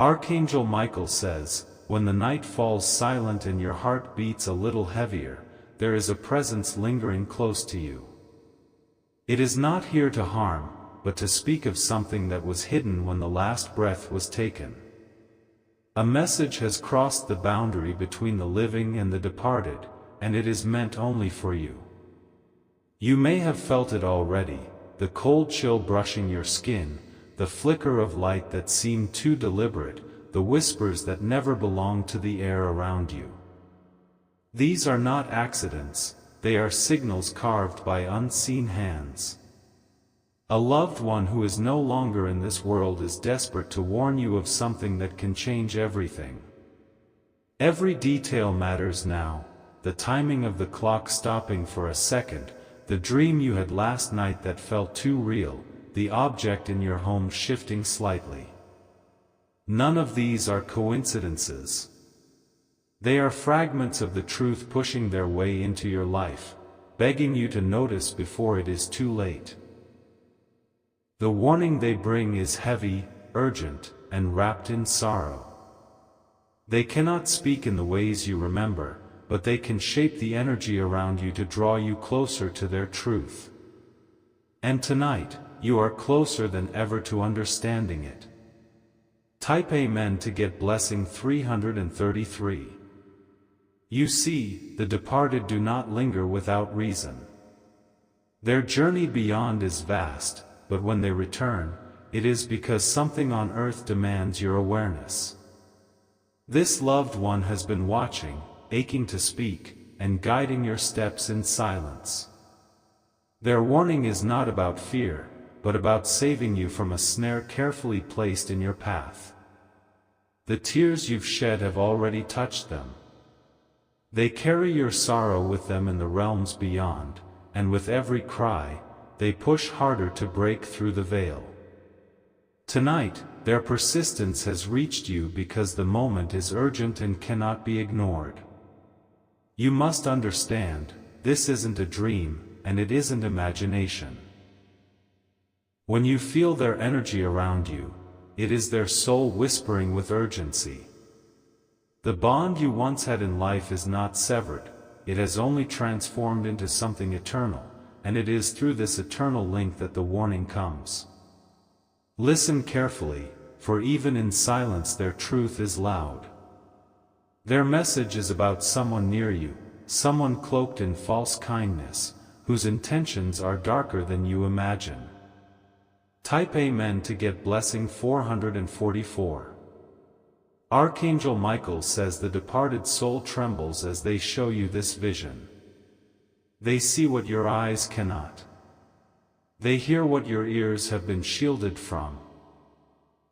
Archangel Michael says, when the night falls silent and your heart beats a little heavier, there is a presence lingering close to you. It is not here to harm, but to speak of something that was hidden when the last breath was taken. A message has crossed the boundary between the living and the departed, and it is meant only for you. You may have felt it already, the cold chill brushing your skin, the flicker of light that seemed too deliberate, the whispers that never belonged to the air around you. These are not accidents, they are signals carved by unseen hands. A loved one who is no longer in this world is desperate to warn you of something that can change everything. Every detail matters now, the timing of the clock stopping for a second, the dream you had last night that felt too real, the object in your home shifting slightly. None of these are coincidences. They are fragments of the truth pushing their way into your life, begging you to notice before it is too late. The warning they bring is heavy, urgent, and wrapped in sorrow. They cannot speak in the ways you remember, but they can shape the energy around you to draw you closer to their truth. And tonight, you are closer than ever to understanding it. Type Amen to get blessing 333. You see, the departed do not linger without reason. Their journey beyond is vast, but when they return, it is because something on earth demands your awareness. This loved one has been watching, aching to speak, and guiding your steps in silence. Their warning is not about fear, but about saving you from a snare carefully placed in your path. The tears you've shed have already touched them. They carry your sorrow with them in the realms beyond, and with every cry, they push harder to break through the veil. Tonight, their persistence has reached you because the moment is urgent and cannot be ignored. You must understand, this isn't a dream, and it isn't imagination. When you feel their energy around you, it is their soul whispering with urgency. The bond you once had in life is not severed, it has only transformed into something eternal, and it is through this eternal link that the warning comes. Listen carefully, for even in silence their truth is loud. Their message is about someone near you, someone cloaked in false kindness, whose intentions are darker than you imagine. Type Amen to get blessing 444. Archangel Michael says the departed soul trembles as they show you this vision. They see what your eyes cannot. They hear what your ears have been shielded from.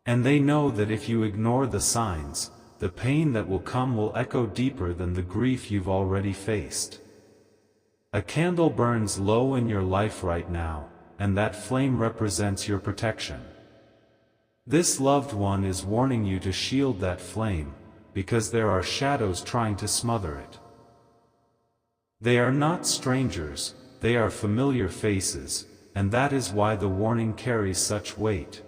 And they know that if you ignore the signs, the pain that will come will echo deeper than the grief you've already faced. A candle burns low in your life right now, and that flame represents your protection. This loved one is warning you to shield that flame, because there are shadows trying to smother it. They are not strangers, they are familiar faces, and that is why the warning carries such weight.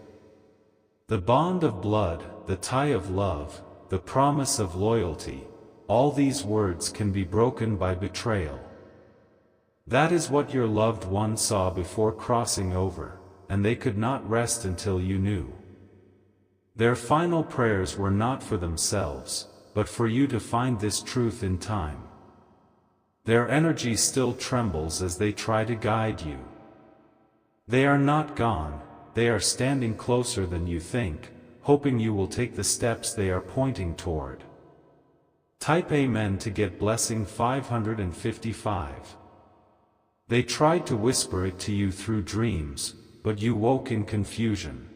The bond of blood, the tie of love, the promise of loyalty, all these words can be broken by betrayal. That is what your loved one saw before crossing over, and they could not rest until you knew. Their final prayers were not for themselves, but for you to find this truth in time. Their energy still trembles as they try to guide you. They are not gone, they are standing closer than you think, hoping you will take the steps they are pointing toward. Type Amen to get blessing 555. They tried to whisper it to you through dreams, but you woke in confusion.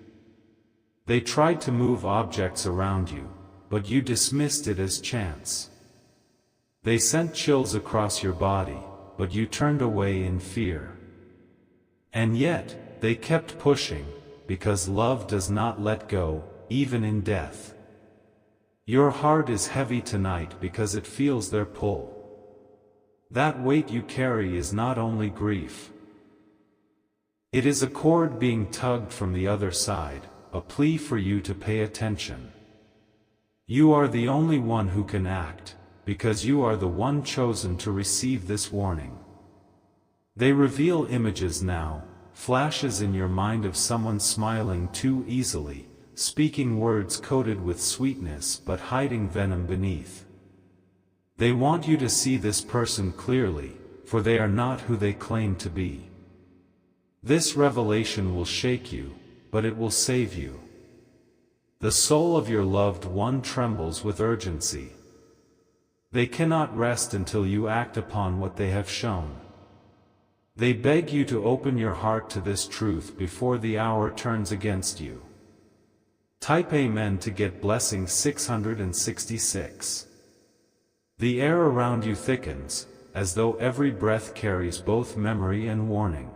They tried to move objects around you, but you dismissed it as chance. They sent chills across your body, but you turned away in fear. And yet, they kept pushing, because love does not let go, even in death. Your heart is heavy tonight because it feels their pull. That weight you carry is not only grief. It is a cord being tugged from the other side, a plea for you to pay attention. You are the only one who can act, because you are the one chosen to receive this warning. They reveal images now, flashes in your mind of someone smiling too easily, speaking words coated with sweetness but hiding venom beneath. They want you to see this person clearly, for they are not who they claim to be. This revelation will shake you, but it will save you. The soul of your loved one trembles with urgency. They cannot rest until you act upon what they have shown. They beg you to open your heart to this truth before the hour turns against you. Type Amen to get blessing 666. The air around you thickens, as though every breath carries both memory and warning.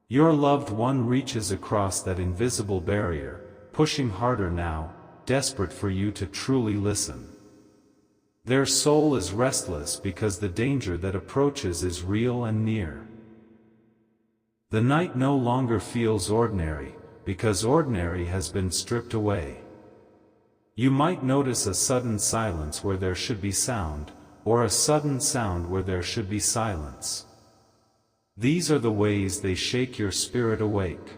Your loved one reaches across that invisible barrier, pushing harder now, desperate for you to truly listen. Their soul is restless because the danger that approaches is real and near. The night no longer feels ordinary, because ordinary has been stripped away. You might notice a sudden silence where there should be sound, or a sudden sound where there should be silence. These are the ways they shake your spirit awake.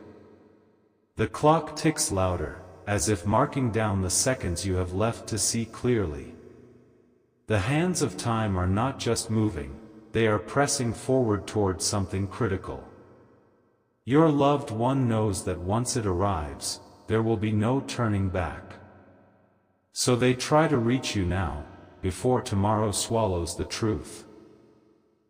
The clock ticks louder, as if marking down the seconds you have left to see clearly. The hands of time are not just moving, they are pressing forward towards something critical. Your loved one knows that once it arrives, there will be no turning back. So they try to reach you now, before tomorrow swallows the truth.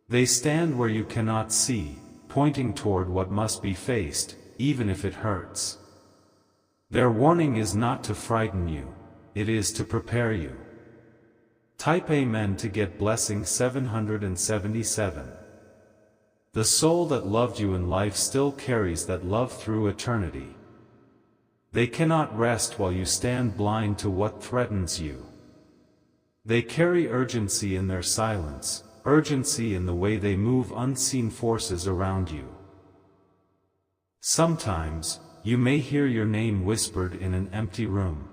They stand where you cannot see, pointing toward what must be faced, even if it hurts. Their warning is not to frighten you, it is to prepare you. Type Amen to get blessing 777. The soul that loved you in life still carries that love through eternity. They cannot rest while you stand blind to what threatens you. They carry urgency in their silence, urgency in the way they move unseen forces around you. Sometimes, you may hear your name whispered in an empty room.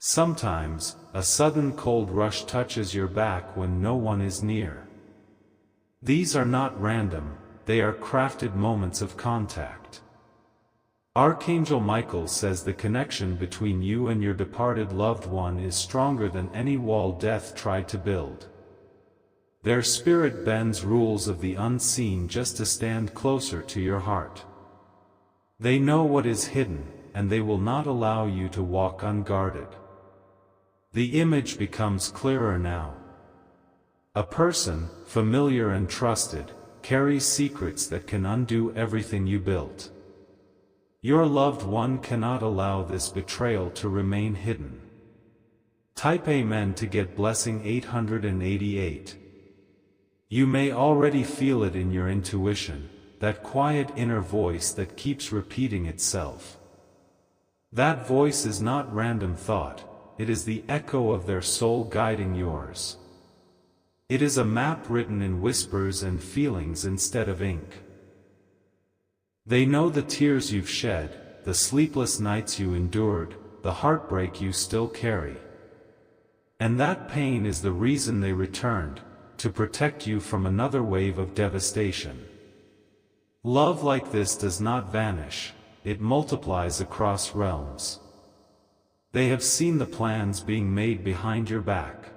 Sometimes, a sudden cold rush touches your back when no one is near. These are not random, they are crafted moments of contact. Archangel Michael says the connection between you and your departed loved one is stronger than any wall death tried to build. Their spirit bends rules of the unseen just to stand closer to your heart. They know what is hidden, and they will not allow you to walk unguarded. The image becomes clearer now. A person, familiar and trusted, carries secrets that can undo everything you built. Your loved one cannot allow this betrayal to remain hidden. Type Amen to get blessing 888. You may already feel it in your intuition, that quiet inner voice that keeps repeating itself. That voice is not random thought, it is the echo of their soul guiding yours. It is a map written in whispers and feelings instead of ink. They know the tears you've shed, the sleepless nights you endured, the heartbreak you still carry. And that pain is the reason they returned, to protect you from another wave of devastation. Love like this does not vanish, it multiplies across realms. They have seen the plans being made behind your back.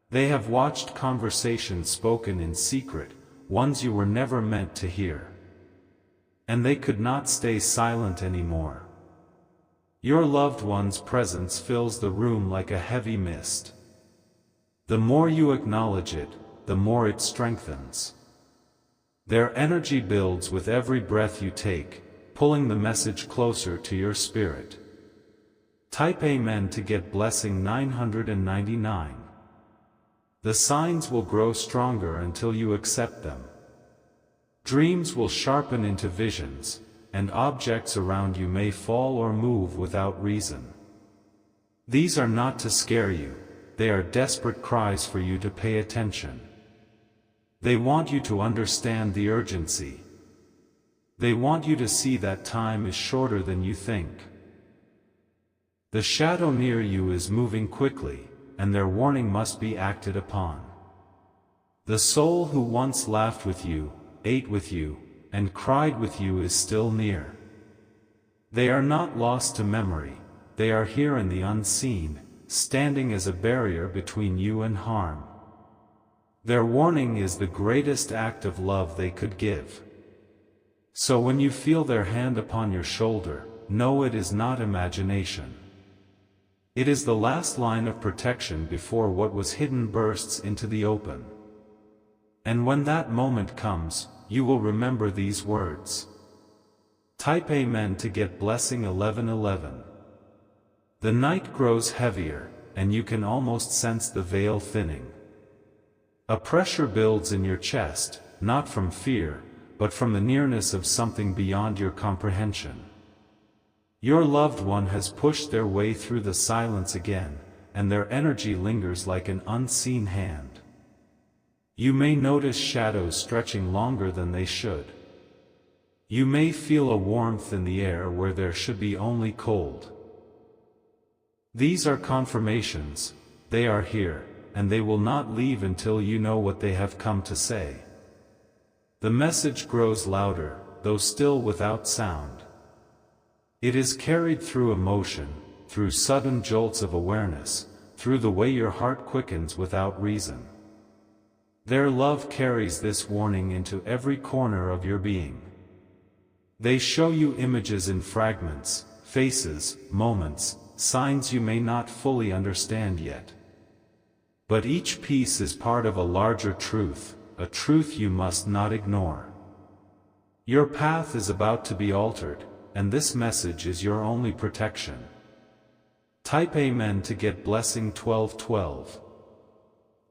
They have watched conversations spoken in secret, ones you were never meant to hear. And they could not stay silent anymore. Your loved one's presence fills the room like a heavy mist. The more you acknowledge it, the more it strengthens. Their energy builds with every breath you take, pulling the message closer to your spirit. Type Amen to get blessing 999. The signs will grow stronger until you accept them. Dreams will sharpen into visions, and objects around you may fall or move without reason. These are not to scare you, they are desperate cries for you to pay attention. They want you to understand the urgency. They want you to see that time is shorter than you think. The shadow near you is moving quickly, and their warning must be acted upon. The soul who once laughed with you, ate with you, and cried with you is still near. They are not lost to memory, they are here in the unseen, standing as a barrier between you and harm. Their warning is the greatest act of love they could give. So when you feel their hand upon your shoulder, know it is not imagination. It is the last line of protection before what was hidden bursts into the open. And when that moment comes, you will remember these words. Type Amen to get blessing 1111. The night grows heavier, and you can almost sense the veil thinning. A pressure builds in your chest, not from fear, but from the nearness of something beyond your comprehension. Your loved one has pushed their way through the silence again, and their energy lingers like an unseen hand. You may notice shadows stretching longer than they should. You may feel a warmth in the air where there should be only cold. These are confirmations, they are here, and they will not leave until you know what they have come to say. The message grows louder, though still without sound. It is carried through emotion, through sudden jolts of awareness, through the way your heart quickens without reason. Their love carries this warning into every corner of your being. They show you images in fragments, faces, moments, signs you may not fully understand yet. But each piece is part of a larger truth, a truth you must not ignore. Your path is about to be altered, and this message is your only protection. Type Amen to get blessing 1212.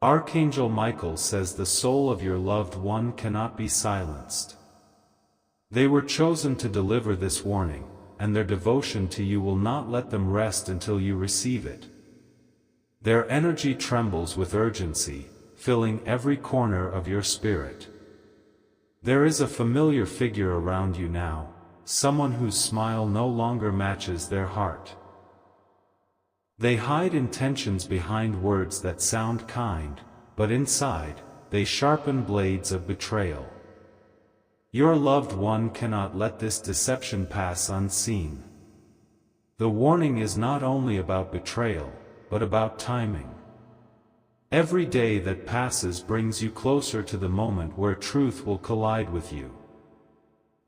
Archangel Michael says the soul of your loved one cannot be silenced. They were chosen to deliver this warning, and their devotion to you will not let them rest until you receive it. Their energy trembles with urgency, filling every corner of your spirit. There is a familiar figure around you now, someone whose smile no longer matches their heart. They hide intentions behind words that sound kind, but inside, they sharpen blades of betrayal. Your loved one cannot let this deception pass unseen. The warning is not only about betrayal, but about timing. Every day that passes brings you closer to the moment where truth will collide with you.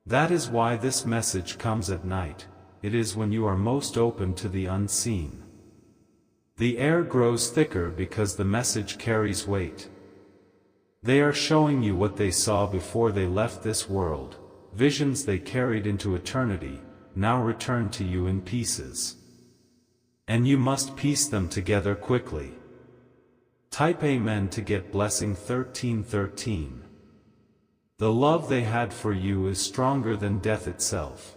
That is why this message comes at night. It is when you are most open to the unseen. The air grows thicker because the message carries weight. They are showing you what they saw before they left this world, visions they carried into eternity, now return to you in pieces. And you must piece them together quickly. Type Amen to get blessing 1313. The love they had for you is stronger than death itself.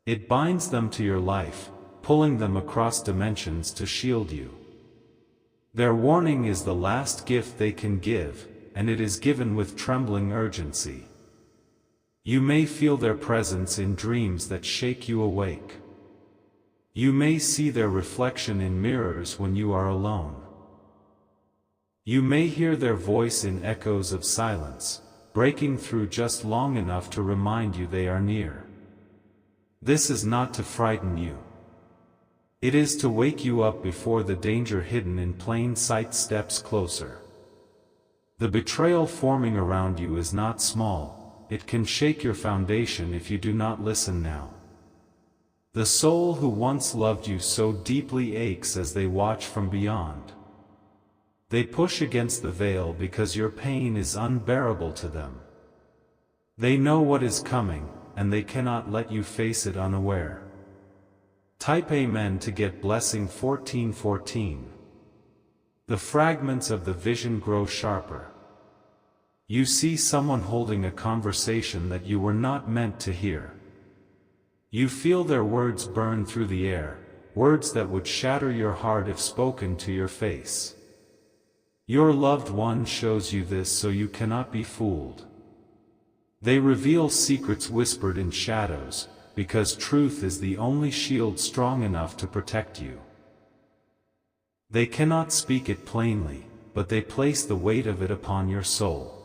It binds them to your life, pulling them across dimensions to shield you. Their warning is the last gift they can give, and it is given with trembling urgency. You may feel their presence in dreams that shake you awake. You may see their reflection in mirrors when you are alone. You may hear their voice in echoes of silence, breaking through just long enough to remind you they are near. This is not to frighten you. It is to wake you up before the danger hidden in plain sight steps closer. The betrayal forming around you is not small, it can shake your foundation if you do not listen now. The soul who once loved you so deeply aches as they watch from beyond. They push against the veil because your pain is unbearable to them. They know what is coming, and they cannot let you face it unaware. Type Amen to get blessing 1414. The fragments of the vision grow sharper. You see someone holding a conversation that you were not meant to hear. You feel their words burn through the air, words that would shatter your heart if spoken to your face. Your loved one shows you this so you cannot be fooled. They reveal secrets whispered in shadows, because truth is the only shield strong enough to protect you. They cannot speak it plainly, but they place the weight of it upon your soul.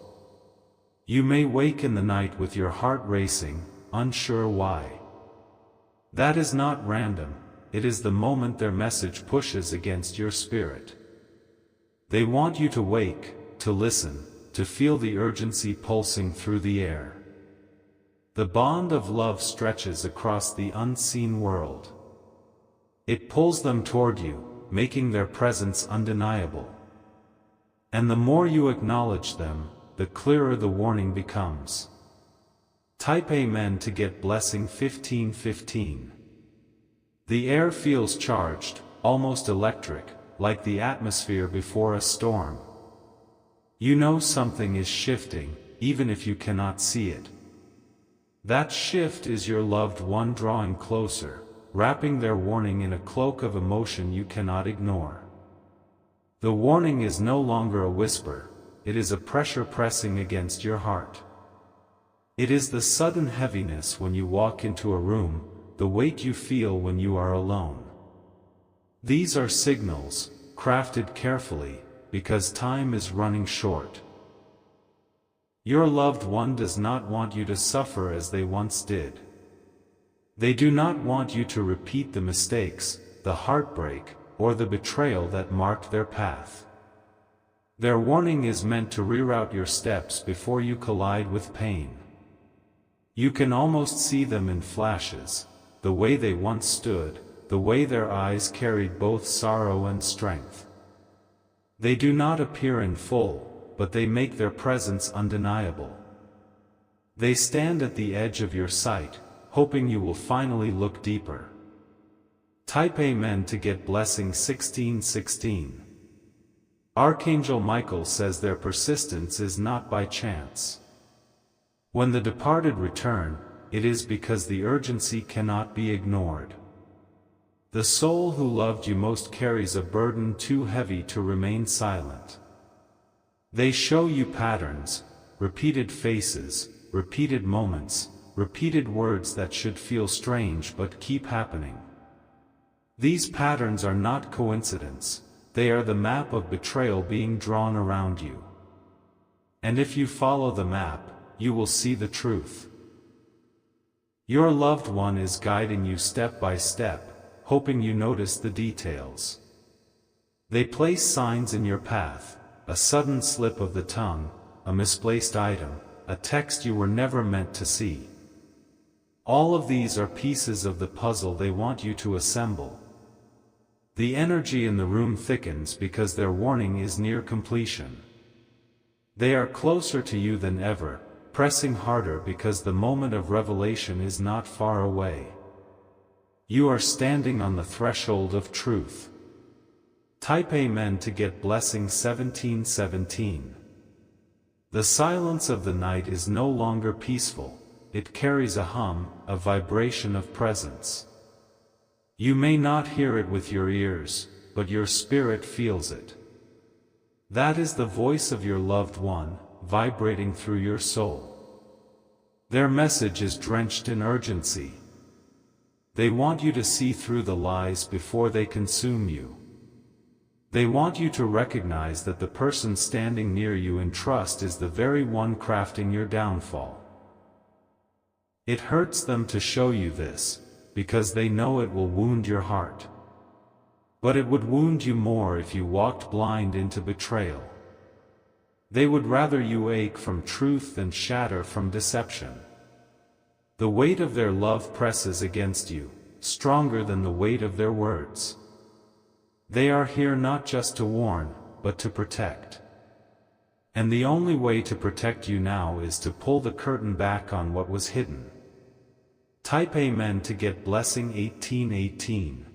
You may wake in the night with your heart racing, unsure why. That is not random, it is the moment their message pushes against your spirit. They want you to wake, to listen, to feel the urgency pulsing through the air. The bond of love stretches across the unseen world. It pulls them toward you, making their presence undeniable. And the more you acknowledge them, the clearer the warning becomes. Type Amen to get blessing 1515. The air feels charged, almost electric, like the atmosphere before a storm. You know something is shifting, even if you cannot see it. That shift is your loved one drawing closer, wrapping their warning in a cloak of emotion you cannot ignore. The warning is no longer a whisper, it is a pressure pressing against your heart. It is the sudden heaviness when you walk into a room, the weight you feel when you are alone. These are signals, crafted carefully, because time is running short. Your loved one does not want you to suffer as they once did. They do not want you to repeat the mistakes, the heartbreak, or the betrayal that marked their path. Their warning is meant to reroute your steps before you collide with pain. You can almost see them in flashes, the way they once stood, the way their eyes carried both sorrow and strength. They do not appear in full, but they make their presence undeniable. They stand at the edge of your sight, hoping you will finally look deeper. Type Amen to get blessing 1616. Archangel Michael says their persistence is not by chance. When the departed return, it is because the urgency cannot be ignored. The soul who loved you most carries a burden too heavy to remain silent. They show you patterns, repeated faces, repeated moments, repeated words that should feel strange but keep happening. These patterns are not coincidence, they are the map of betrayal being drawn around you. And if you follow the map, you will see the truth. Your loved one is guiding you step by step, hoping you notice the details. They place signs in your path, a sudden slip of the tongue, a misplaced item, a text you were never meant to see. All of these are pieces of the puzzle they want you to assemble. The energy in the room thickens because their warning is near completion. They are closer to you than ever, pressing harder because the moment of revelation is not far away. You are standing on the threshold of truth. Type Amen to get blessing 1717. The silence of the night is no longer peaceful, it carries a hum, a vibration of presence. You may not hear it with your ears, but your spirit feels it. That is the voice of your loved one, vibrating through your soul. Their message is drenched in urgency. They want you to see through the lies before they consume you. They want you to recognize that the person standing near you in trust is the very one crafting your downfall. It hurts them to show you this, because they know it will wound your heart. But it would wound you more if you walked blind into betrayal. They would rather you ache from truth than shatter from deception. The weight of their love presses against you, stronger than the weight of their words. They are here not just to warn, but to protect. And the only way to protect you now is to pull the curtain back on what was hidden. Type Amen to get blessing 1818.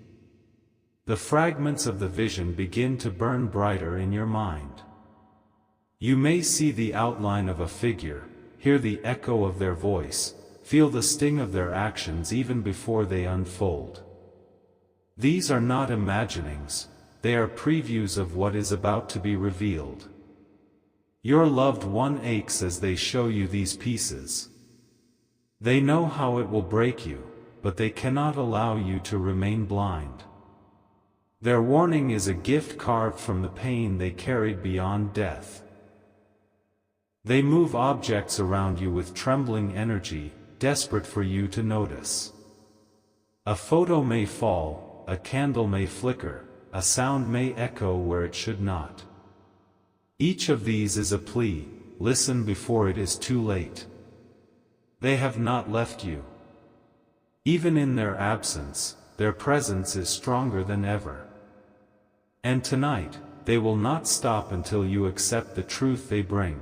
The fragments of the vision begin to burn brighter in your mind. You may see the outline of a figure, hear the echo of their voice, feel the sting of their actions even before they unfold. These are not imaginings, they are previews of what is about to be revealed. Your loved one aches as they show you these pieces. They know how it will break you, but they cannot allow you to remain blind. Their warning is a gift carved from the pain they carried beyond death. They move objects around you with trembling energy, desperate for you to notice. A photo may fall, a candle may flicker, a sound may echo where it should not. Each of these is a plea: listen before it is too late. They have not left you. Even in their absence, their presence is stronger than ever. And tonight, they will not stop until you accept the truth they bring.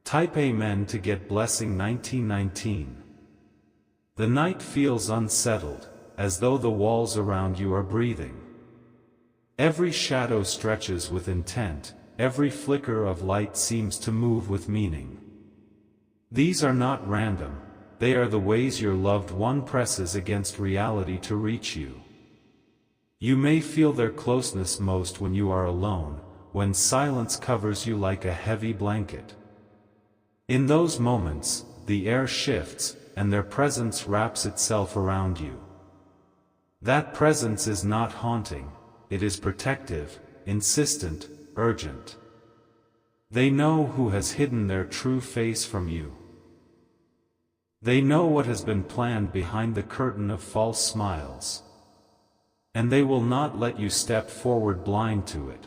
Type Amen to get blessing 1919. The night feels unsettled, as though the walls around you are breathing. Every shadow stretches with intent, every flicker of light seems to move with meaning. These are not random, they are the ways your loved one presses against reality to reach you. You may feel their closeness most when you are alone, when silence covers you like a heavy blanket. In those moments, the air shifts, and their presence wraps itself around you. That presence is not haunting, it is protective, insistent, urgent. They know who has hidden their true face from you. They know what has been planned behind the curtain of false smiles. And they will not let you step forward blind to it.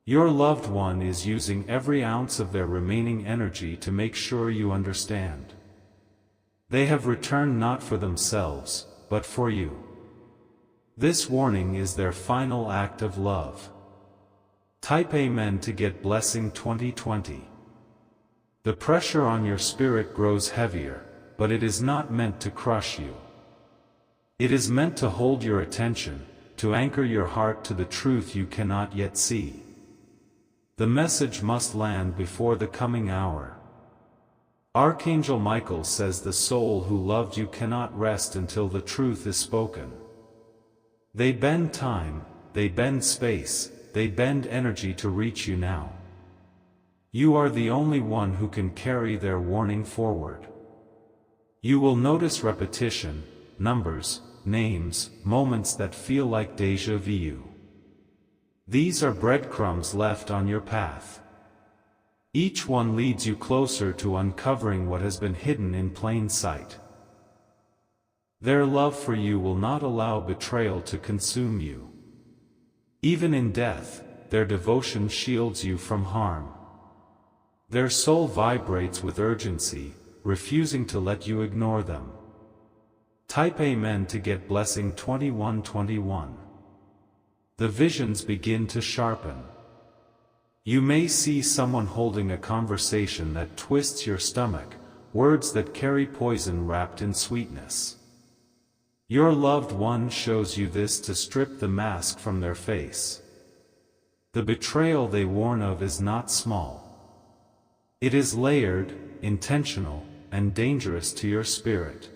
Your loved one is using every ounce of their remaining energy to make sure you understand. They have returned not for themselves, but for you. This warning is their final act of love. Type Amen to get blessing 2020. The pressure on your spirit grows heavier, but it is not meant to crush you. It is meant to hold your attention, to anchor your heart to the truth you cannot yet see. The message must land before the coming hour. Archangel Michael says the soul who loved you cannot rest until the truth is spoken. They bend time, they bend space, they bend energy to reach you now. You are the only one who can carry their warning forward. You will notice repetition, numbers, names, moments that feel like déjà vu. These are breadcrumbs left on your path. Each one leads you closer to uncovering what has been hidden in plain sight. Their love for you will not allow betrayal to consume you. Even in death, their devotion shields you from harm. Their soul vibrates with urgency, refusing to let you ignore them. Type Amen to get blessing 2121. The visions begin to sharpen. You may see someone holding a conversation that twists your stomach, words that carry poison wrapped in sweetness. Your loved one shows you this to strip the mask from their face. The betrayal they warn of is not small. It is layered, intentional, and dangerous to your spirit.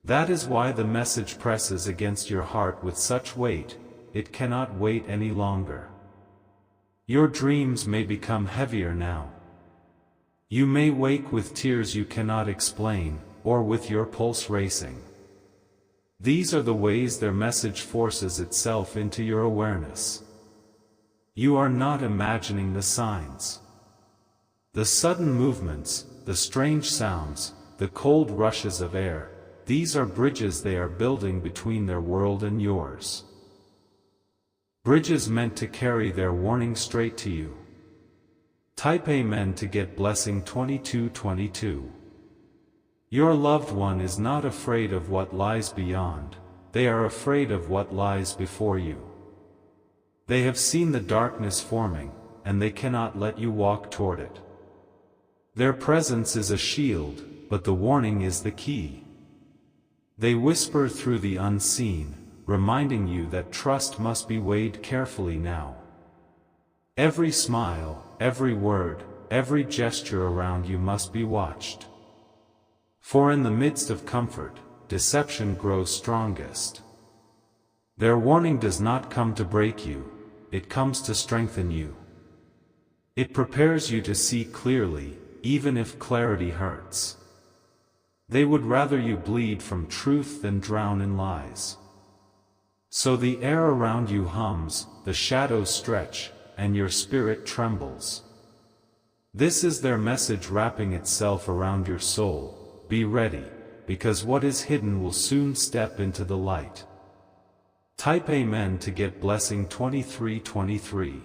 That is why the message presses against your heart with such weight, it cannot wait any longer. Your dreams may become heavier now. You may wake with tears you cannot explain, or with your pulse racing. These are the ways their message forces itself into your awareness. You are not imagining the signs. The sudden movements, the strange sounds, the cold rushes of air, these are bridges they are building between their world and yours. Bridges meant to carry their warning straight to you. Type Amen to get blessing 2222. Your loved one is not afraid of what lies beyond, they are afraid of what lies before you. They have seen the darkness forming, and they cannot let you walk toward it. Their presence is a shield, but the warning is the key. They whisper through the unseen, reminding you that trust must be weighed carefully now. Every smile, every word, every gesture around you must be watched. For in the midst of comfort, deception grows strongest. Their warning does not come to break you, it comes to strengthen you. It prepares you to see clearly, even if clarity hurts. They would rather you bleed from truth than drown in lies. So the air around you hums, the shadows stretch, and your spirit trembles. This is their message wrapping itself around your soul. Be ready, because what is hidden will soon step into the light. Type Amen to get blessing 2323.